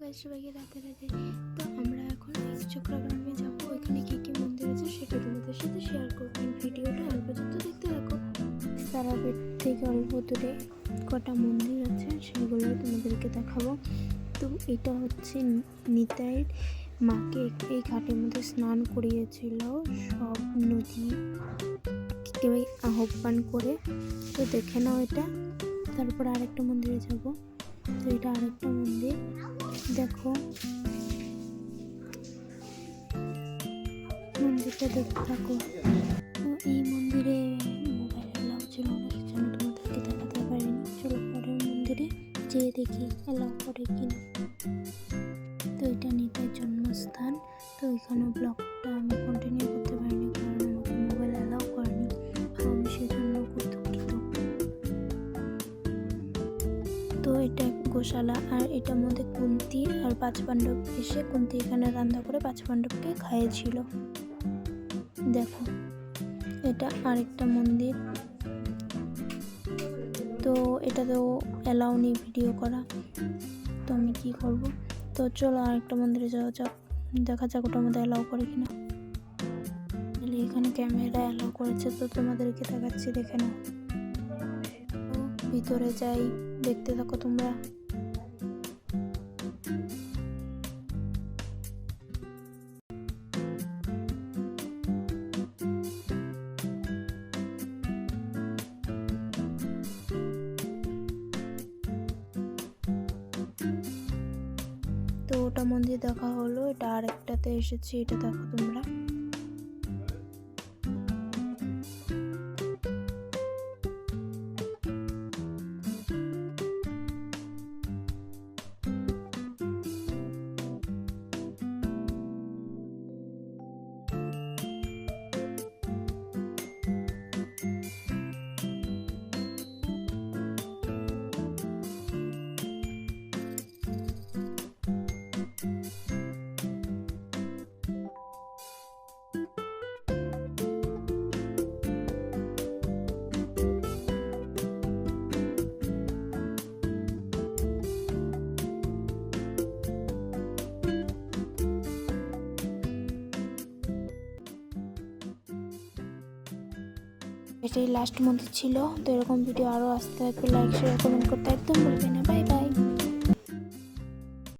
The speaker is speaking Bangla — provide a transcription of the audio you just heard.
সবাইকে রাতে রাতে তো আমরা এখন চক্রা গ্রামে যাবো। ওইখানে কি কি মন্দির আছে সেটা তোমাদের সাথে শেয়ার করবো। ভিডিওটা অল্প পর্যন্ত দেখতে থাকো। তারাপীঠ থেকে অল্প দূরে কটা মন্দির আছে সেগুলো তোমাদেরকে দেখাবো। তো এটা হচ্ছে নিতাইয়ের মাকে এই ঘাটের মধ্যে স্নান করিয়েছিল সব নদী আহ্বান করে। তো দেখে নাও এটা। তারপর আরেকটা মন্দিরে যাব। তো এটা আরেকটা মন্দির, দেখো মন্দিরটা দেখতে থাকো। তো এই মন্দিরে মোবাইল এলাও ছিল না, সেজন্য তোমাদেরকে দেখাতে পারিনি। চলো পরের মন্দিরে যেয়ে দেখি এলাও করে কিনা। তো এটা নিতাইয়ের জন্মস্থান। তো এখানে ব্লগটা আমি কন্টিনিউ করতে পারিনি কারণ আমাকে মোবাইল এলাও করেনি, আমি সেজন্য করতে পারতাম। তো এটা গোশালা, আর এটার মধ্যে কুন্তী আর 5 পাণ্ডব এসে কুন্তী এখানে রান্না করে 5 পাণ্ডবকে খাইয়েছিল। দেখো এটা আরেকটা মন্দির। তো এটাতেও অ্যালাউ নেই ভিডিও করা, তো আমি কি করব। তো চলো আরেকটা মন্দিরে যাওয়া যাক, দেখা যাক ওটার মধ্যে অ্যালাউ করে কিনা। এখানে ক্যামেরা অ্যালাউ করেছে, তো তোমাদেরকে দেখাচ্ছি, দেখে নাও। ভিতরে যাই, দেখতে থাকো তোমরা। তো ওটা মন্দির দেখা হলো, এটা আরেকটাতে এসেছি, এটা দেখো তোমরা। এটাই লাস্ট মন্দির ছিল। তো এরকম ভিডিও আরও আসতে থাকবে, লাইক শেয়ার কমেন্ট করতে একদম ভুলবে না। Bye bye.